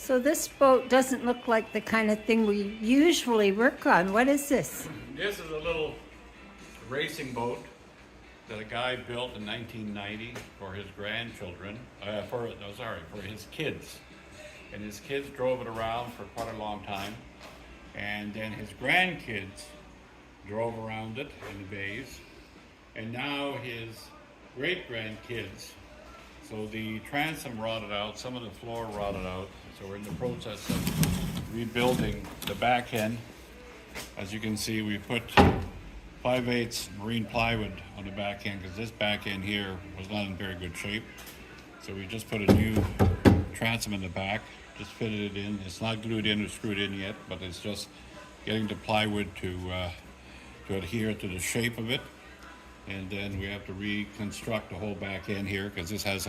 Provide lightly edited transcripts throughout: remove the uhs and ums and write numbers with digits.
So this boat doesn't look like the kind of thing we usually work on. What is this? This is a little racing boat that a guy built in 1990 for his grandchildren, for his kids. And his kids drove it around for quite a long time. And then his grandkids drove around it in the bays. And now his great-grandkids. So the transom rotted out, some of the floor rotted out. So we're in the process of rebuilding the back end. As you can see, we put 5/8 marine plywood on the back end because this back end here was not in very good shape. So we just put a new transom in the back, just fitted it in. It's not glued in or screwed in yet, but it's just getting the plywood to adhere to the shape of it. And then we have to reconstruct the whole back end here because this has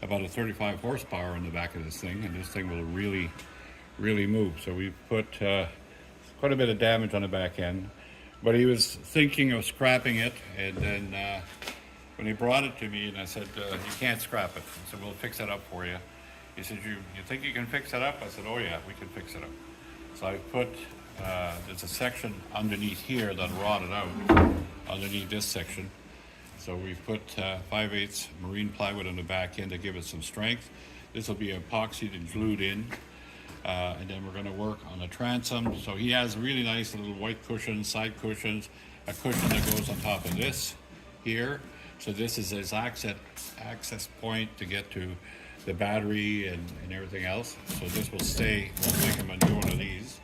about a 35 horsepower in the back of this thing, and this thing will really move. So we put quite a bit of damage on the back end. But he was thinking of scrapping it, and then when he brought it to me, and I said, you can't scrap it. I said, we'll fix it up for you. He said, you think you can fix it up? I said, oh yeah, we can fix it up. So I put, there's a section underneath here that rotted out, underneath this section. So we put 5/8 marine plywood on the back end to give it some strength. This will be epoxied and glued in. And then we're going to work on the transom. So he has really nice little white cushions, side cushions, a cushion that goes on top of this here. So this is his access point to get to the battery and everything else. So this will stay. We'll make him a new one of these.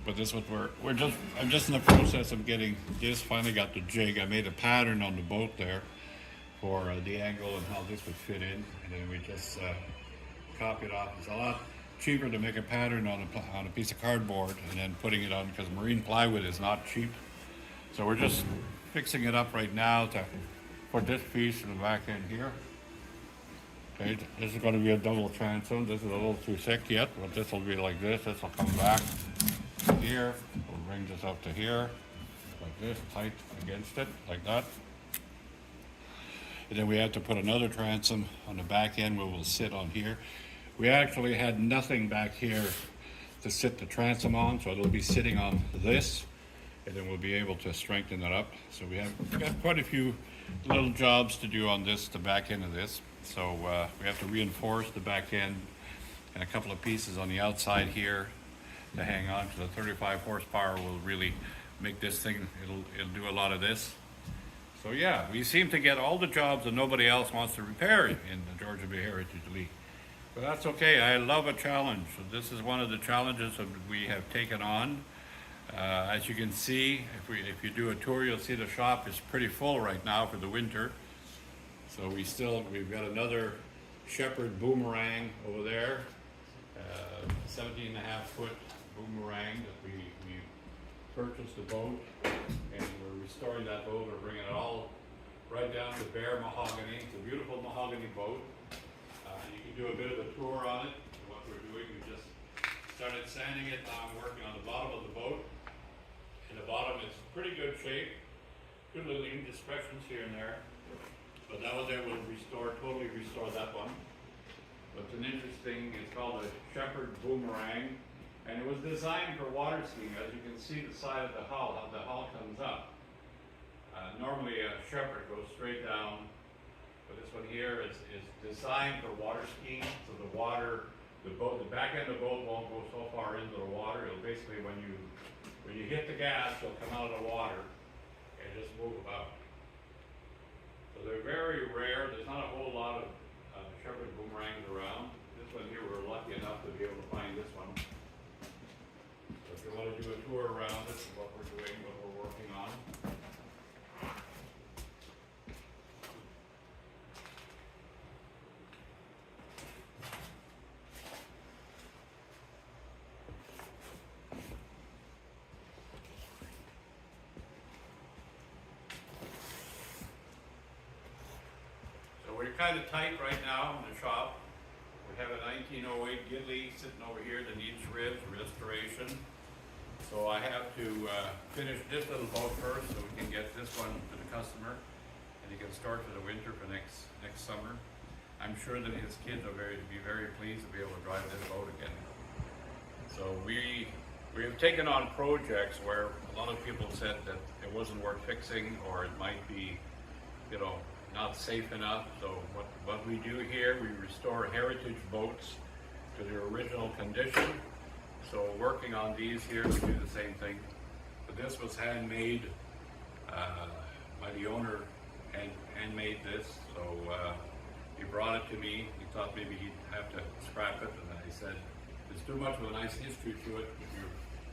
But this is what I'm just in the process of getting this. Finally got the jig. I made a pattern on the boat there for the angle and how this would fit in, and then we just copy it off. It's a lot cheaper to make a pattern on a piece of cardboard and then putting it on, because marine plywood is not cheap. So we're just fixing it up right now to put this piece in the back end here. Okay, this is going to be a double transom. This is a little too thick yet, but this will be like this. This will come back here. We'll bring this up to here, like this, tight against it, like that. And then we have to put another transom on the back end where we'll sit on here. We actually had nothing back here to sit the transom on, so it'll be sitting on this, and then we'll be able to strengthen it up. So we've got quite a few little jobs to do on this, the back end of this. So we have to reinforce the back end and a couple of pieces on the outside here to hang on, because the 35 horsepower will really make this thing, it'll do a lot of this. So yeah, we seem to get all the jobs that nobody else wants to repair in the Georgian Bay Heritage League. But that's okay. I love a challenge. So this is one of the challenges that we have taken on. As you can see, if you do a tour, you'll see the shop is pretty full right now for the winter. So we've got another Shepherd boomerang over there, 17.5 foot boomerang that we purchased the boat, and we're restoring that boat. We're bringing it all right down to bare mahogany. It's a beautiful mahogany boat. You can do a bit of a tour on it. What we're doing, we just started sanding it. Now I'm working on the bottom of the boat. And the bottom is pretty good shape. Good little indiscretions here and there. But that was able to totally restore that one. But it's an interesting, it's called a Shepherd boomerang. And it was designed for water skiing. As you can see the side of the hull, how the hull comes up. Normally a Shepherd goes straight down. But this one here is designed for water skiing, so the back end of the boat won't go so far into the water. It'll basically, when you hit the gas, it'll come out of the water and just move about. So they're very rare. There's not a whole lot of Shepherd boomerangs around. This one here, we're lucky enough to be able to find this one. So if you want to do a tour around, this is what we're doing, what we're working on. We're kind of tight right now in the shop. We have a 1908 Gidley sitting over here that needs ribs restoration. So I have to finish this little boat first so we can get this one to the customer, and he can start for the winter for next summer. I'm sure that his kids will be very pleased to be able to drive this boat again. So we have taken on projects where a lot of people said that it wasn't worth fixing, or it might be, you know, not safe enough. So what we do here, we restore heritage boats to their original condition. So working on these here, we do the same thing. But this was handmade by the owner, and made this. So he brought it to me. He thought maybe he'd have to scrap it, and I said, there's too much of a nice history to it with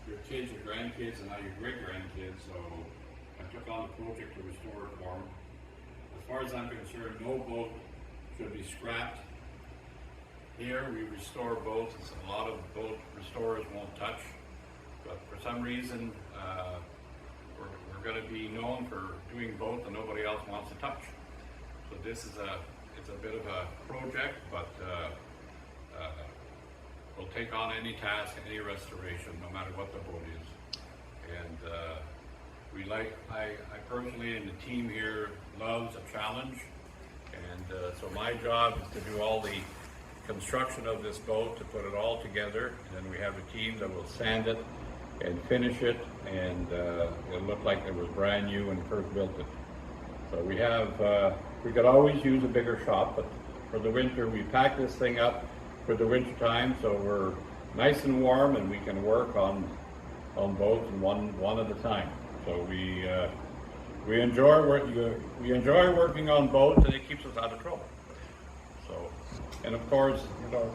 your kids, your grandkids, and now your great-grandkids. So I took on the project to restore it for him. As far as I'm concerned, no boat should be scrapped. Here we restore boats. A lot of boat restorers won't touch, but for some reason we're going to be known for doing both and nobody else wants to touch. So this is it's a bit of a project, but we'll take on any task, any restoration, no matter what the boat is. And I personally, and the team here, loves a challenge. And so my job is to do all the construction of this boat, to put it all together. And then we have a team that will sand it and finish it, and it'll look like it was brand new when first built it. So we could always use a bigger shop, but for the winter we pack this thing up for the winter time, so we're nice and warm and we can work on boats and one at a time. So we enjoy working on boats, and it keeps us out of trouble. So, and of course, you know,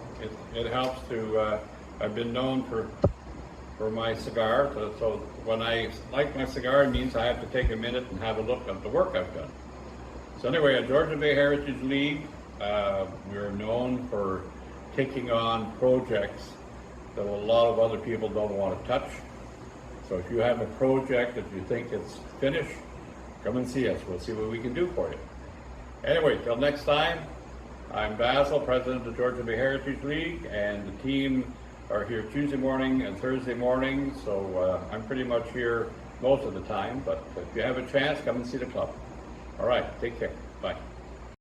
it helps to. I've been known for my cigar, so when I like my cigar, it means I have to take a minute and have a look at the work I've done. So anyway, at Georgian Bay Heritage League, we're known for taking on projects that a lot of other people don't want to touch. So if you have a project that you think it's finished, come and see us. We'll see what we can do for you. Anyway, till next time, I'm Basil, president of the Georgian Bay Heritage League, and the team are here Tuesday morning and Thursday morning, so I'm pretty much here most of the time, but if you have a chance, come and see the club. All right, take care. Bye.